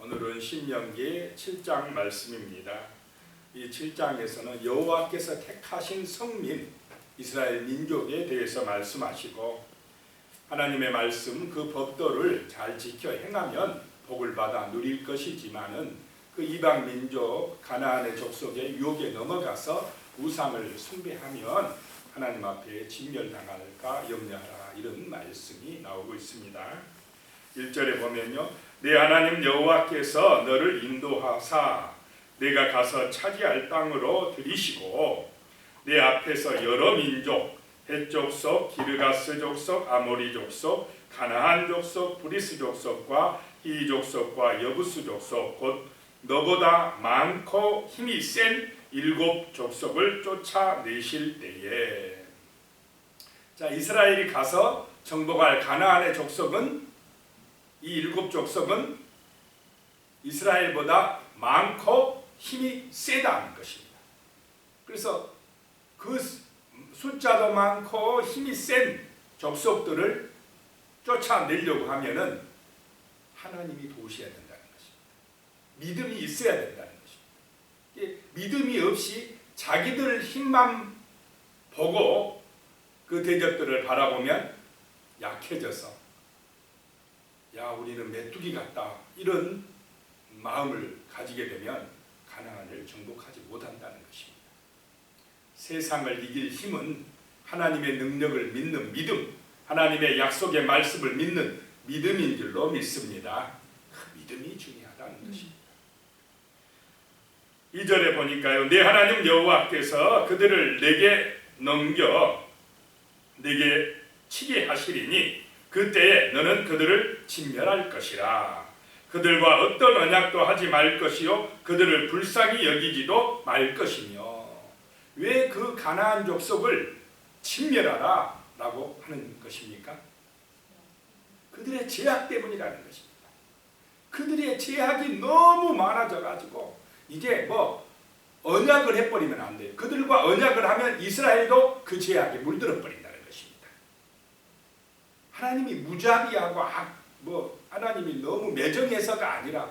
오늘은 신명기 7장 말씀입니다. 이 7장에서는 여호와께서 택하신 성민 이스라엘 민족에 대해서 말씀하시고 하나님의 말씀 그 법도를 잘 지켜 행하면 복을 받아 누릴 것이지만은 그 이방 민족 가나안의 족속의 유혹에 넘어가서 우상을 숭배하면 하나님 앞에 진멸당할까 염려하라, 이런 말씀이 나오고 있습니다. 1절에 보면요, 내 하나님 여호와께서 너를 인도하사 내가 가서 차지할 땅으로 들이시고 내 앞에서 여러 민족, 헷 족속, 기르가스 족속, 아모리 족속, 가나안 족속, 브리스 족속과 히 족속과 여부스 족속, 곧 너보다 많고 힘이 센 7 족속을 쫓아내실 때에, 자, 이스라엘이 가서 정복할 가나안의 족속은, 이 7 족속은 이스라엘보다 많고 힘이 세다는 것입니다. 그래서 그 숫자도 많고 힘이 센 족속들을 쫓아내려고 하면은 하나님이 도우셔야 된다는 것입니다. 믿음이 있어야 된다는 것입니다. 믿음이 없이 자기들 힘만 보고 그 대적들을 바라보면 약해져서, 야, 우리는 메뚜기 같다, 이런 마음을 가지게 되면 가나안을 정복하지 못한다는 것입니다. 세상을 이길 힘은 하나님의 능력을 믿는 믿음, 하나님의 약속의 말씀을 믿는 믿음인 줄로 믿습니다. 그 믿음이 중요하다는 것입니다. 2절에 보니까요, 내 하나님 여호와께서 그들을 내게 넘겨 내게 치게 하시리니 그때에 너는 그들을 진멸할 것이라. 그들과 어떤 언약도 하지 말 것이요 그들을 불쌍히 여기지도 말 것이며. 왜 그 가나안 족속을 진멸하라 라고 하는 것입니까? 그들의 죄악 때문이라는 것입니다. 그들의 죄악이 너무 많아져 가지고 이제 언약을 해버리면 안 돼요. 그들과 언약을 하면 이스라엘도 그 죄악에 물들어 버린다는 것입니다. 하나님이 무자비하고 하나님이 너무 매정해서가 아니라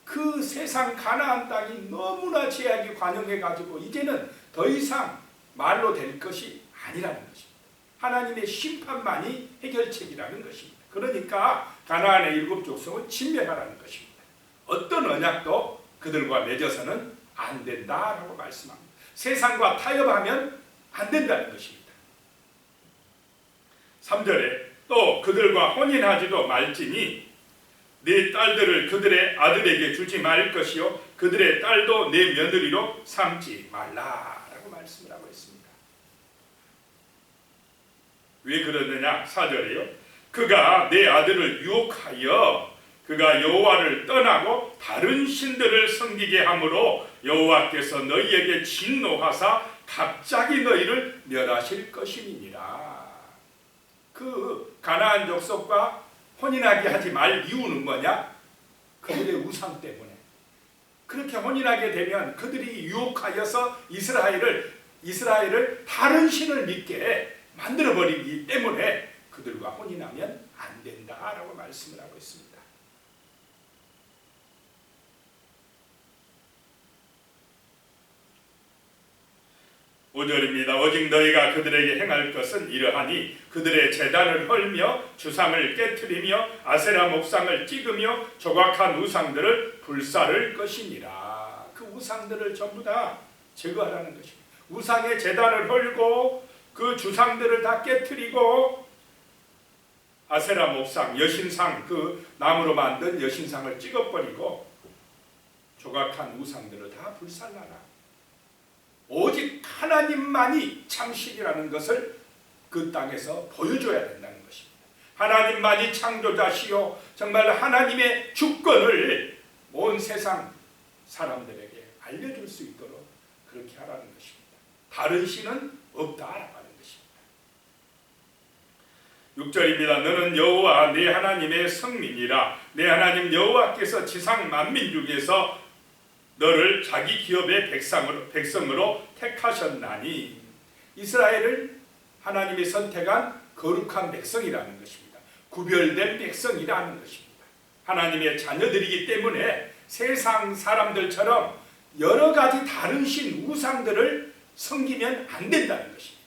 그 세상 가나안 땅이 너무나 죄악이 관영해 가지고 이제는 더 이상 말로 될 것이 아니라는 것입니다. 하나님의 심판만이 해결책이라는 것입니다. 그러니까 가나안의 7 족속은 진멸하라는 것입니다. 어떤 언약도 그들과 맺어서는 안 된다라고 말씀합니다. 세상과 타협하면 안 된다는 것입니다. 3절에 또 그들과 혼인하지도 말지니 네 딸들을 그들의 아들에게 주지 말 것이요 그들의 딸도 내 며느리로 삼지 말라라고 말씀을 하고 있습니다. 왜 그러느냐? 4절에요. 그가 내 아들을 유혹하여 그가 여호와를 떠나고 다른 신들을 섬기게 함으로 여호와께서 너희에게 진노하사 갑자기 너희를 멸하실 것이니라. 그 가나안 족속과 혼인하게 하지 말 이유는 뭐냐? 그들의 우상 때문에. 그렇게 혼인하게 되면 그들이 유혹하여서 이스라엘을 다른 신을 믿게 만들어버리기 때문에 그들과 혼인하면 안 된다라고 말씀을 하고 있습니다. 5절입니다. 오직 너희가 그들에게 행할 것은 이러하니 그들의 제단을 헐며 주상을 깨트리며 아세라 목상을 찍으며 조각한 우상들을 불사를 것이니라. 그 우상들을 전부 다 제거하라는 것입니다. 우상의 제단을 헐고 그 주상들을 다 깨트리고 아세라 목상, 여신상, 그 나무로 만든 여신상을 찍어버리고 조각한 우상들을 다 불살라라. 오직 하나님만이 참신이라는 것을 그 땅에서 보여줘야 된다는 것입니다. 하나님만이 창조자시요 정말 하나님의 주권을 온 세상 사람들에게 알려줄 수 있도록 그렇게 하라는 것입니다. 다른 신은 없다라고 하는 것입니다. 6절입니다. 너는 여호와 내 하나님의 성민이라. 내 하나님 여호와께서 지상 만민 중에서 너를 자기 기업의 백성으로 택하셨나니. 이스라엘을 하나님이 선택한 거룩한 백성이라는 것입니다. 구별된 백성이라는 것입니다. 하나님의 자녀들이기 때문에 세상 사람들처럼 여러 가지 다른 신 우상들을 섬기면 안 된다는 것입니다.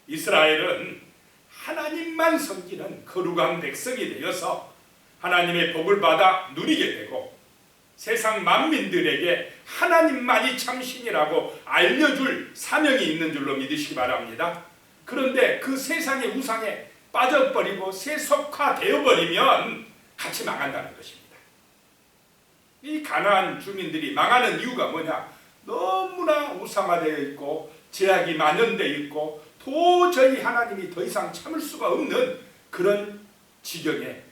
이스라엘은 하나님만 섬기는 거룩한 백성이 되어서 하나님의 복을 받아 누리게 되고 세상 만민들에게 하나님만이 참신이라고 알려줄 사명이 있는 줄로 믿으시기 바랍니다. 그런데 그 세상의 우상에 빠져버리고 세속화되어버리면 같이 망한다는 것입니다. 이 가나안 주민들이 망하는 이유가 뭐냐? 너무나 우상화되어 있고 제약이 만연되어 있고 도저히 하나님이 더 이상 참을 수가 없는 그런 지경에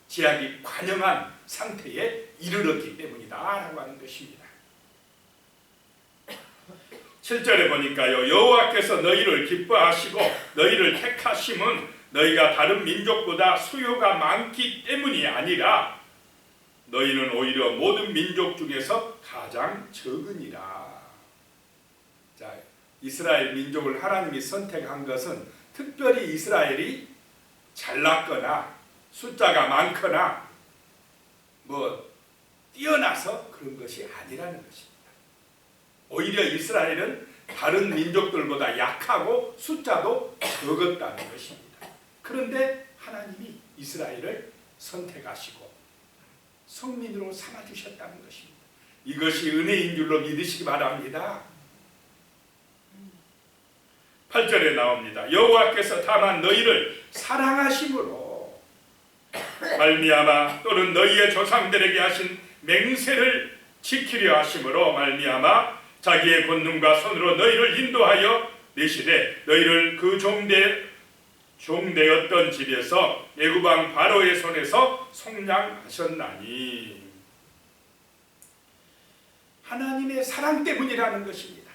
제약이 관영한 상태에 이르렀기 때문이다 라고 하는 것입니다. 7절에 보니까요, 여호와께서 너희를 기뻐하시고 너희를 택하심은 너희가 다른 민족보다 수요가 많기 때문이 아니라 너희는 오히려 모든 민족 중에서 가장 적으니라. 자, 이스라엘 민족을 하나님이 선택한 것은 특별히 이스라엘이 잘났거나 숫자가 많거나 뛰어나서 그런 것이 아니라는 것입니다. 오히려 이스라엘은 다른 민족들보다 약하고 숫자도 적었다는 것입니다. 그런데 하나님이 이스라엘을 선택하시고 성민으로 삼아주셨다는 것입니다. 이것이 은혜인 줄로 믿으시기 바랍니다. 8절에 나옵니다. 여호와께서 다만 너희를 사랑하심으로 말미암아 또는 너희의 조상들에게 하신 맹세를 지키려 하심으로 말미암아 자기의 권능과 손으로 너희를 인도하여 내시되 너희를 그 종되었던 집에서 애굽 왕 바로의 손에서 속량하셨나니. 하나님의 사랑 때문이라는 것입니다.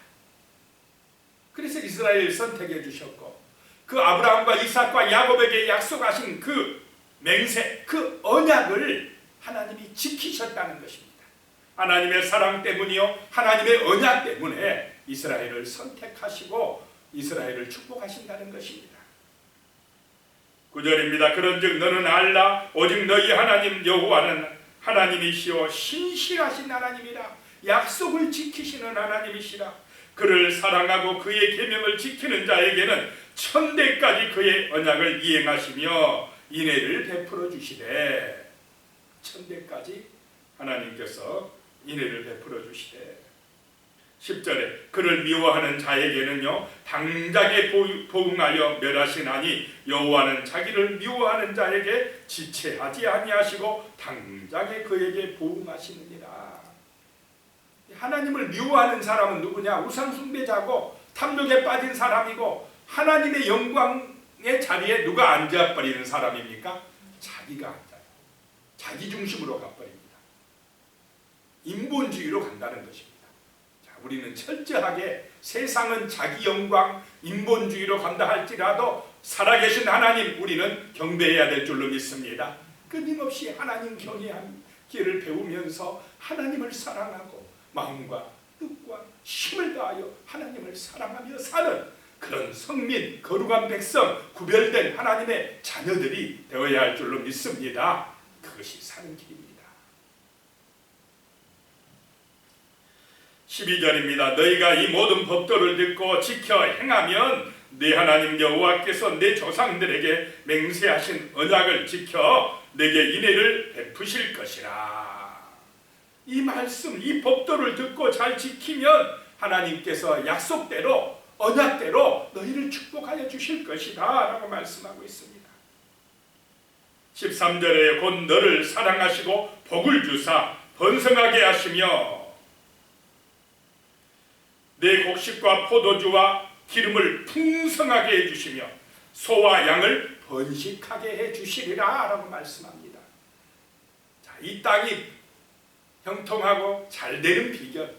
그래서 이스라엘 선택해 주셨고 그 아브라함과 이삭과 야곱에게 약속하신 그 맹세, 그 언약을 하나님이 지키셨다는 것입니다. 하나님의 사랑 때문이요 하나님의 언약 때문에 이스라엘을 선택하시고 이스라엘을 축복하신다는 것입니다. 9절입니다. 그런즉 너는 알라 오직 너희 하나님 여호와는 하나님이시오 신실하신 하나님이라. 약속을 지키시는 하나님이시라. 그를 사랑하고 그의 계명을 지키는 자에게는 천대까지 그의 언약을 이행하시며 인애를 베풀어 주시되. 천대까지 하나님께서 인애를 베풀어 주시되. 10절에 그를 미워하는 자에게는요 당장에 보응하여 멸하시나니 여호와는 자기를 미워하는 자에게 지체하지 아니하시고 당장에 그에게 보응하시느니라. 하나님을 미워하는 사람은 누구냐? 우상숭배자고 탐욕에 빠진 사람이고 하나님의 영광의 자리에 누가 앉아버리는 사람입니까? 자기가 앉아요. 자기 중심으로 가버립니다. 인본주의로 간다는 것입니다. 우리는 철저하게 세상은 자기 영광, 인본주의로 간다 할지라도 살아계신 하나님 우리는 경배해야 될 줄로 믿습니다. 끊임없이 하나님 경외한 길을 배우면서 하나님을 사랑하고 마음과 뜻과 힘을 다하여 하나님을 사랑하며 사는 그런 성민, 거룩한 백성, 구별된 하나님의 자녀들이 되어야 할 줄로 믿습니다. 그것이 사는 길입니다. 12절입니다. 너희가 이 모든 법도를 듣고 지켜 행하면 네 하나님 여호와께서 내 조상들에게 맹세하신 언약을 지켜 내게 인애를 베푸실 것이라. 이 말씀, 이 법도를 듣고 잘 지키면 하나님께서 약속대로 언약대로 너희를 축복하여 주실 것이다 라고 말씀하고 있습니다. 13절에 곧 너를 사랑하시고 복을 주사 번성하게 하시며 내 곡식과 포도주와 기름을 풍성하게 해주시며 소와 양을 번식하게 해주시리라 라고 말씀합니다. 자, 이 땅이 형통하고 잘 되는 비결,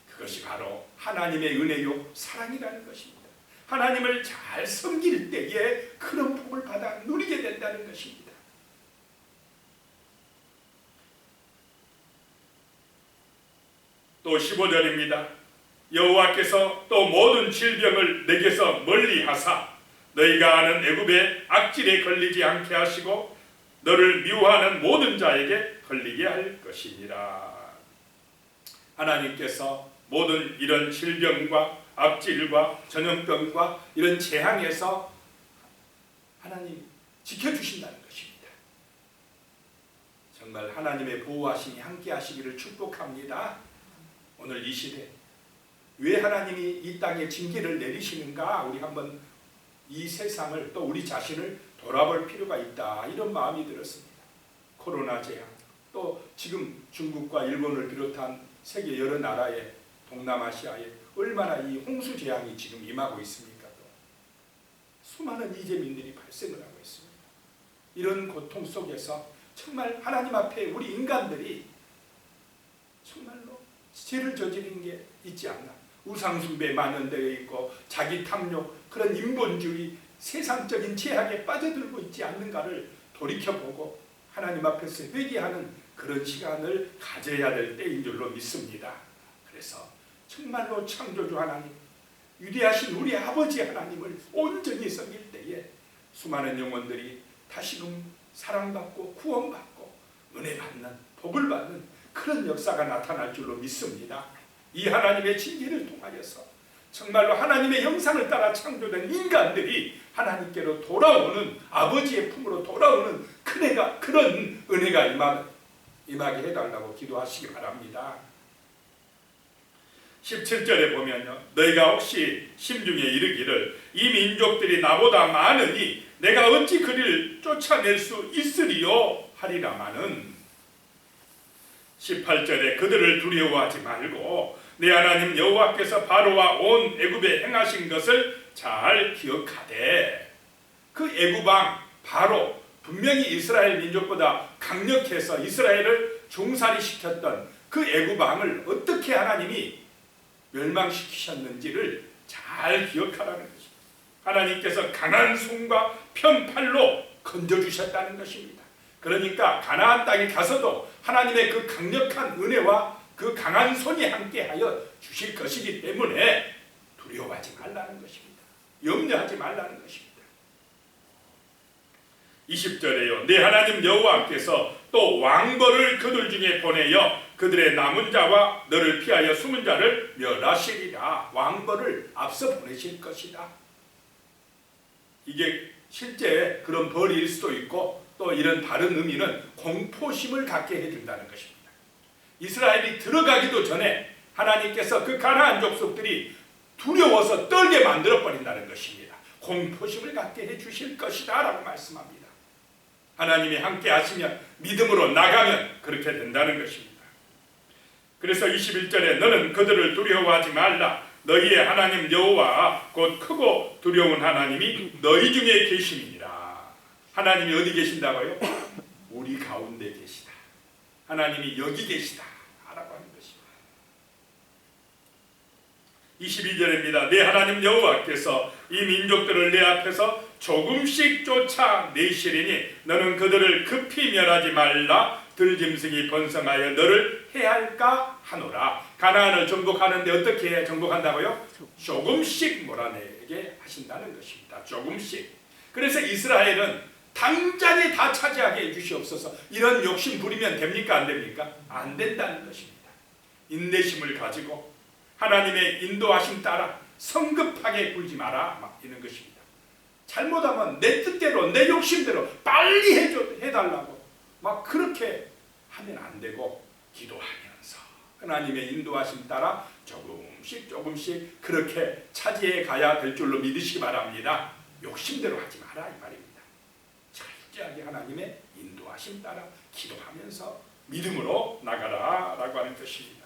그것이 바로 하나님의 은혜요 사랑이라는 것입니다. 하나님을 잘 섬길 때에 그런 복을 받아 누리게 된다는 것입니다. 또 15절입니다. 여호와께서 또 모든 질병을 내게서 멀리 하사 너희가 아는 애굽의 악질에 걸리지 않게 하시고 너를 미워하는 모든 자에게 걸리게 할 것이니라. 하나님께서 모든 이런 질병과 악질과 전염병과 이런 재앙에서 하나님 지켜주신다는 것입니다. 정말 하나님의 보호하심이 함께 하시기를 축복합니다. 오늘 이 시대 왜 하나님이 이 땅에 징계를 내리시는가, 우리 한번 이 세상을 또 우리 자신을 돌아볼 필요가 있다, 이런 마음이 들었습니다. 코로나 재앙, 또 지금 중국과 일본을 비롯한 세계 여러 나라에, 동남아시아에 얼마나 이 홍수 재앙이 지금 임하고 있습니까? 또 수많은 이재민들이 발생을 하고 있습니다. 이런 고통 속에서 정말 하나님 앞에 우리 인간들이 정말로 죄를 저지른 게 있지 않나, 우상숭배 만연되어 있고 자기 탐욕, 그런 인본주의, 세상적인 죄악에 빠져들고 있지 않는가를 돌이켜보고 하나님 앞에서 회개하는 그런 시간을 가져야 될 때인 줄로 믿습니다. 그래서 정말로 창조주 하나님, 위대하신 우리 아버지 하나님을 온전히 섬길 때에 수많은 영혼들이 다시금 사랑받고 구원받고 은혜 받는, 복을 받는 그런 역사가 나타날 줄로 믿습니다. 이 하나님의 징계를 통하여서 정말로 하나님의 형상을 따라 창조된 인간들이 하나님께로 돌아오는, 아버지의 품으로 돌아오는 그런 은혜가 임하게 해달라고 기도하시기 바랍니다. 17절에 보면요, 너희가 혹시 심중에 이르기를 이 민족들이 나보다 많으니 내가 어찌 그를 쫓아낼 수 있으리요 하리라마는, 18절에 그들을 두려워하지 말고 내 하나님 여호와께서 바로와 온 애굽에 행하신 것을 잘 기억하되, 그 애굽왕 바로 분명히 이스라엘 민족보다 강력해서 이스라엘을 종살이시켰던 그 애굽왕을 어떻게 하나님이 멸망시키셨는지를 잘 기억하라는 것입니다. 하나님께서 강한 손과 편팔로 건져주셨다는 것입니다. 그러니까 가나안 땅에 가서도 하나님의 그 강력한 은혜와 그 강한 손이 함께하여 주실 것이기 때문에 두려워하지 말라는 것입니다. 염려하지 말라는 것입니다. 20절에요, 내 하나님 여호와께서 또 왕벌을 그들 중에 보내어 그들의 남은 자와 너를 피하여 숨은 자를 멸하시리라. 왕벌을 앞서 보내실 것이다. 이게 실제 그런 벌일 수도 있고, 또 이런 다른 의미는 공포심을 갖게 해준다는 것입니다. 이스라엘이 들어가기도 전에 하나님께서 그 가나안 족속들이 두려워서 떨게 만들어 버린다는 것입니다. 공포심을 갖게 해주실 것이다 라고 말씀합니다. 하나님이 함께 하시면, 믿음으로 나가면 그렇게 된다는 것입니다. 그래서 21절에 너는 그들을 두려워하지 말라. 너희의 하나님 여호와 곧 크고 두려운 하나님이 너희 중에 계심이니라. 하나님이 어디 계신다고요? 우리 가운데 계시다. 하나님이 여기 계시다 라고 하는 것입니다. 22절입니다. 내 하나님 여호와께서 이 민족들을 내 앞에서 조금씩 쫓아내시리니 너는 그들을 급히 멸하지 말라. 들짐승이 번성하여 너를 해할까 하노라. 가나안을 정복하는데 어떻게 정복한다고요? 조금씩 몰아내게 하신다는 것입니다. 조금씩. 그래서 이스라엘은 당장에 다 차지하게 해주시옵소서, 이런 욕심 부리면 됩니까? 안 됩니까? 안 된다는 것입니다. 인내심을 가지고 하나님의 인도하심 따라 성급하게 굴지 마라, 막 이런 것입니다. 잘못하면 내 뜻대로, 내 욕심대로 빨리 해달라고 막 그렇게 하면 안 되고, 기도하면서 하나님의 인도하심 따라 조금씩 그렇게 차지해 가야 될 줄로 믿으시기 바랍니다. 욕심대로 하지 마라 이 말입니다. 철저하게 하나님의 인도하심 따라 기도하면서 믿음으로 나가라 라고 하는 것입니다.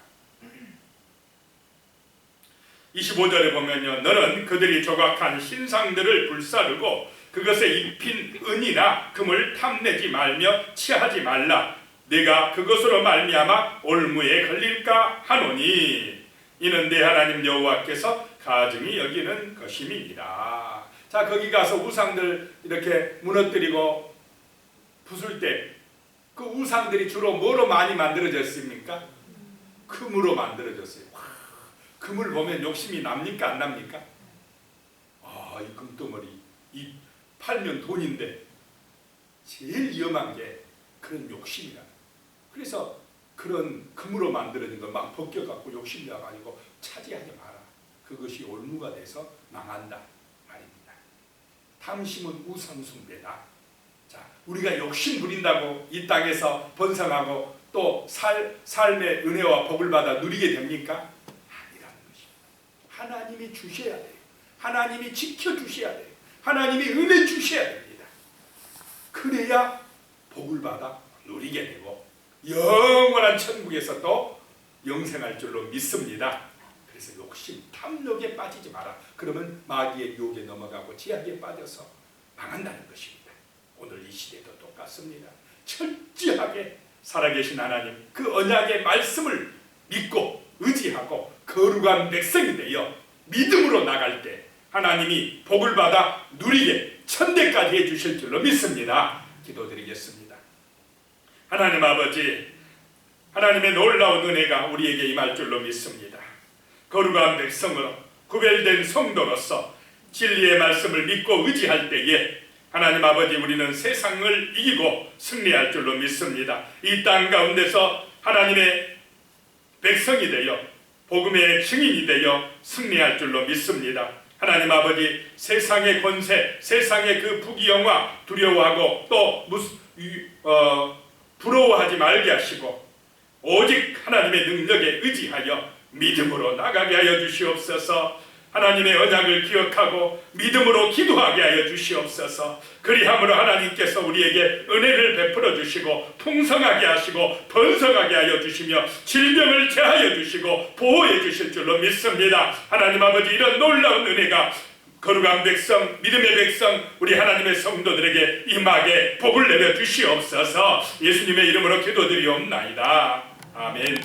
25절에 보면요, 너는 그들이 조각한 신상들을 불사르고 그것에 입힌 은이나 금을 탐내지 말며 취하지 말라. 내가 그것으로 말미암아 올무에 걸릴까 하노니 이는 내 하나님 여호와께서 가증히 여기는 것임이니라. 자, 거기 가서 우상들 이렇게 무너뜨리고 부술 때 그 우상들이 주로 뭐로 많이 만들어졌습니까? 금으로 만들어졌어요. 금을 보면 욕심이 납니까? 안 납니까? 이 금덩어리, 이 팔면 돈인데 제일 위험한 게 그런 욕심이라. 그래서 그런 금으로 만들어진 걸 막 벗겨갖고 욕심내가지고 차지하지 마라. 그것이 올무가 돼서 망한다 말입니다. 탐심은 우상숭배다. 자, 우리가 욕심 부린다고 이 땅에서 번성하고 또 삶의 은혜와 복을 받아 누리게 됩니까? 아니라는 것입니다. 하나님이 주셔야 돼요. 하나님이 지켜주셔야 돼요. 하나님이 은혜 주셔야 됩니다. 그래야 복을 받아 누리게 되고 영원한 천국에서 또 영생할 줄로 믿습니다. 그래서 욕심, 탐욕에 빠지지 마라. 그러면 마귀의 유혹에 넘어가고 제약에 빠져서 망한다는 것입니다. 오늘 이 시대도 똑같습니다. 철저하게 살아계신 하나님, 그 언약의 말씀을 믿고 의지하고 거룩한 백성이 되어 믿음으로 나갈 때 하나님이 복을 받아 누리게 천대까지 해주실 줄로 믿습니다. 기도드리겠습니다. 하나님 아버지, 하나님의 놀라운 은혜가 우리에게 임할 줄로 믿습니다. 거룩한 백성으로 구별된 성도로서 진리의 말씀을 믿고 의지할 때에 하나님 아버지, 우리는 세상을 이기고 승리할 줄로 믿습니다. 이 땅 가운데서 하나님의 백성이 되어 복음의 증인이 되어 승리할 줄로 믿습니다. 하나님 아버지, 세상의 권세, 세상의 그 부귀영화 두려워하고 또 부러워하지 말게 하시고 오직 하나님의 능력에 의지하여 믿음으로 나가게 하여 주시옵소서. 하나님의 언약을 기억하고 믿음으로 기도하게 하여 주시옵소서. 그리함으로 하나님께서 우리에게 은혜를 베풀어 주시고 풍성하게 하시고 번성하게 하여 주시며 질병을 제하여 주시고 보호해 주실 줄로 믿습니다. 하나님 아버지, 이런 놀라운 은혜가 거룩한 백성, 믿음의 백성, 우리 하나님의 성도들에게 임하게 복을 내려 주시옵소서. 예수님의 이름으로 기도드리옵나이다. 아멘.